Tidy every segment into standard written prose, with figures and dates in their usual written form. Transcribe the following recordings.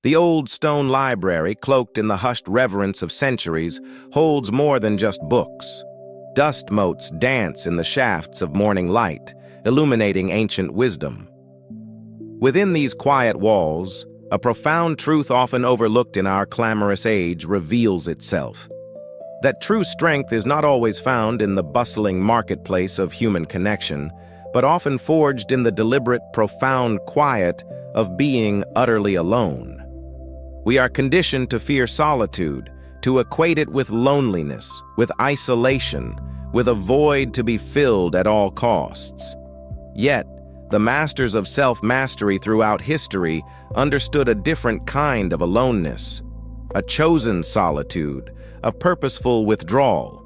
The old stone library, cloaked in the hushed reverence of centuries, holds more than just books. Dust motes dance in the shafts of morning light, illuminating ancient wisdom. Within these quiet walls, a profound truth often overlooked in our clamorous age reveals itself. That true strength is not always found in the bustling marketplace of human connection, but often forged in the deliberate, profound quiet of being utterly alone. We are conditioned to fear solitude, to equate it with loneliness, with isolation, with a void to be filled at all costs. Yet, the masters of self-mastery throughout history understood a different kind of aloneness, a chosen solitude, a purposeful withdrawal.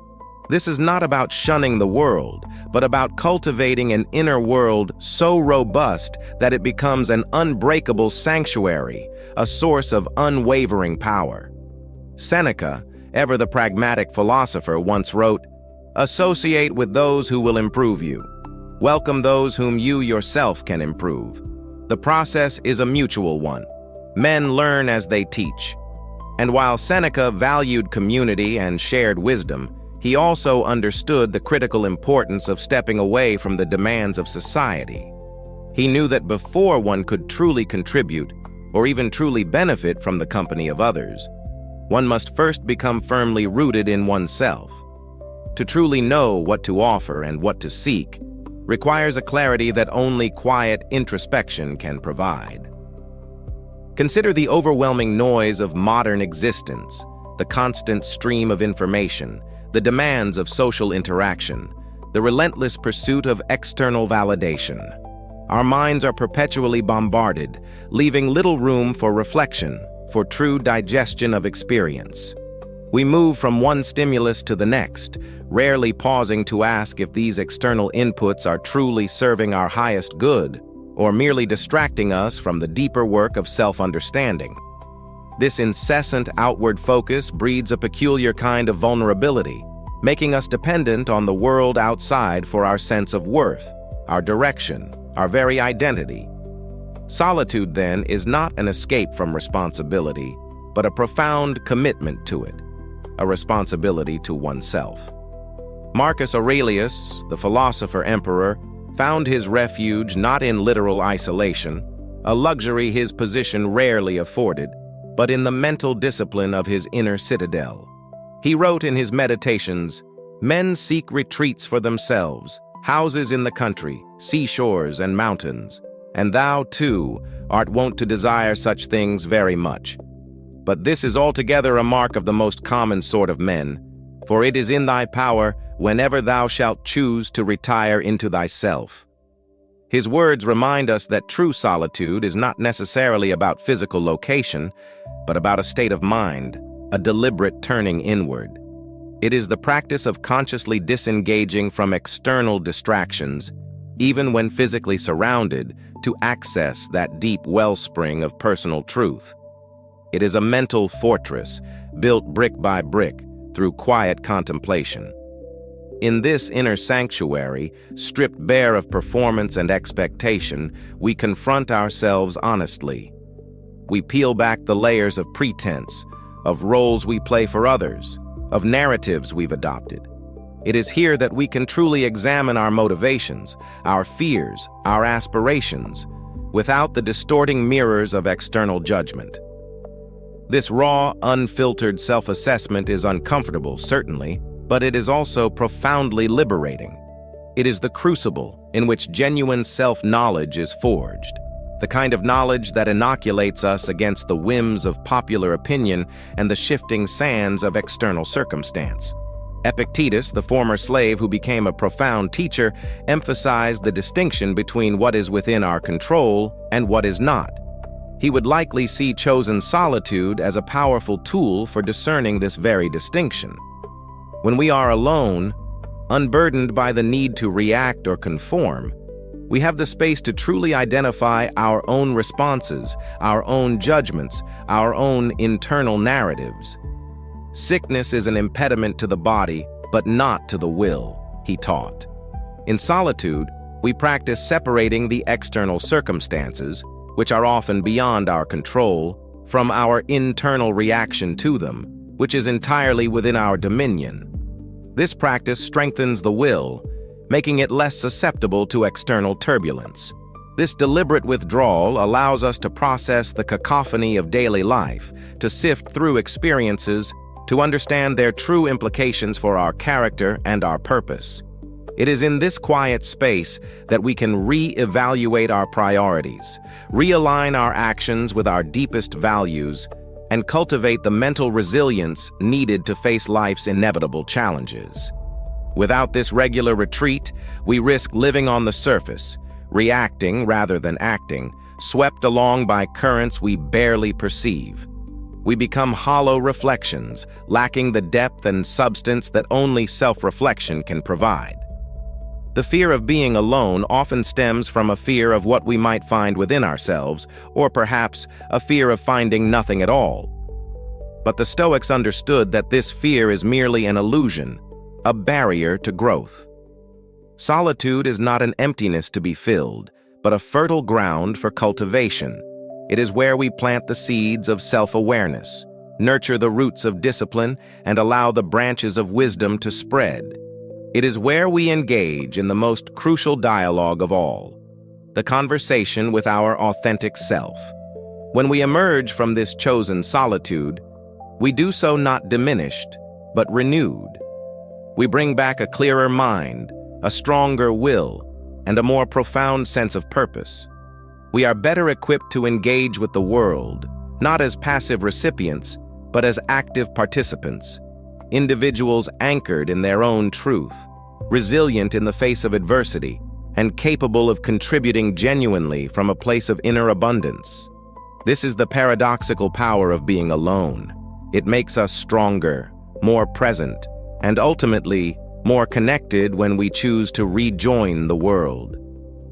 This is not about shunning the world, but about cultivating an inner world so robust that it becomes an unbreakable sanctuary, a source of unwavering power. Seneca, ever the pragmatic philosopher, once wrote, "Associate with those who will improve you. Welcome those whom you yourself can improve." The process is a mutual one. Men learn as they teach. And while Seneca valued community and shared wisdom, he also understood the critical importance of stepping away from the demands of society. He knew that before one could truly contribute, or even truly benefit from the company of others, one must first become firmly rooted in oneself. To truly know what to offer and what to seek requires a clarity that only quiet introspection can provide. Consider the overwhelming noise of modern existence, the constant stream of information, the demands of social interaction, the relentless pursuit of external validation. Our minds are perpetually bombarded, leaving little room for reflection, for true digestion of experience. We move from one stimulus to the next, rarely pausing to ask if these external inputs are truly serving our highest good, or merely distracting us from the deeper work of self-understanding. This incessant outward focus breeds a peculiar kind of vulnerability, making us dependent on the world outside for our sense of worth, our direction, our very identity. Solitude, then, is not an escape from responsibility, but a profound commitment to it, a responsibility to oneself. Marcus Aurelius, the philosopher-emperor, found his refuge not in literal isolation, a luxury his position rarely afforded, but in the mental discipline of his inner citadel. He wrote in his meditations, "Men seek retreats for themselves, houses in the country, seashores and mountains, and thou, too, art wont to desire such things very much. But this is altogether a mark of the most common sort of men, for it is in thy power, whenever thou shalt choose, to retire into thyself." His words remind us that true solitude is not necessarily about physical location, but about a state of mind, a deliberate turning inward. It is the practice of consciously disengaging from external distractions, even when physically surrounded, to access that deep wellspring of personal truth. It is a mental fortress, built brick by brick, through quiet contemplation. In this inner sanctuary, stripped bare of performance and expectation, we confront ourselves honestly. We peel back the layers of pretense, of roles we play for others, of narratives we've adopted. It is here that we can truly examine our motivations, our fears, our aspirations, without the distorting mirrors of external judgment. This raw, unfiltered self-assessment is uncomfortable, certainly, but it is also profoundly liberating. It is the crucible in which genuine self-knowledge is forged, the kind of knowledge that inoculates us against the whims of popular opinion and the shifting sands of external circumstance. Epictetus, the former slave who became a profound teacher, emphasized the distinction between what is within our control and what is not. He would likely see chosen solitude as a powerful tool for discerning this very distinction. When we are alone, unburdened by the need to react or conform, we have the space to truly identify our own responses, our own judgments, our own internal narratives. Sickness is an impediment to the body, but not to the will, he taught. In solitude, we practice separating the external circumstances, which are often beyond our control, from our internal reaction to them, which is entirely within our dominion. This practice strengthens the will, making it less susceptible to external turbulence. This deliberate withdrawal allows us to process the cacophony of daily life, to sift through experiences, to understand their true implications for our character and our purpose. It is in this quiet space that we can re-evaluate our priorities, realign our actions with our deepest values, and cultivate the mental resilience needed to face life's inevitable challenges. Without this regular retreat, we risk living on the surface, reacting rather than acting, swept along by currents we barely perceive. We become hollow reflections, lacking the depth and substance that only self-reflection can provide. The fear of being alone often stems from a fear of what we might find within ourselves, or perhaps a fear of finding nothing at all. But the Stoics understood that this fear is merely an illusion, a barrier to growth. Solitude is not an emptiness to be filled, but a fertile ground for cultivation. It is where we plant the seeds of self-awareness, nurture the roots of discipline, and allow the branches of wisdom to spread. It is where we engage in the most crucial dialogue of all, the conversation with our authentic self. When we emerge from this chosen solitude, we do so not diminished, but renewed. We bring back a clearer mind, a stronger will, and a more profound sense of purpose. We are better equipped to engage with the world, not as passive recipients, but as active participants, individuals anchored in their own truth, resilient in the face of adversity, and capable of contributing genuinely from a place of inner abundance. This is the paradoxical power of being alone. It makes us stronger, more present, and ultimately more connected when we choose to rejoin the world.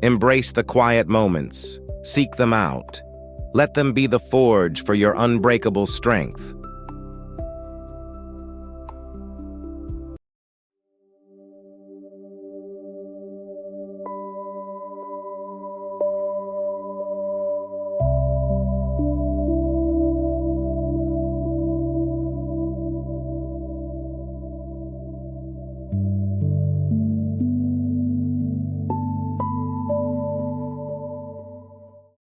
Embrace the quiet moments. Seek them out. Let them be the forge for your unbreakable strength.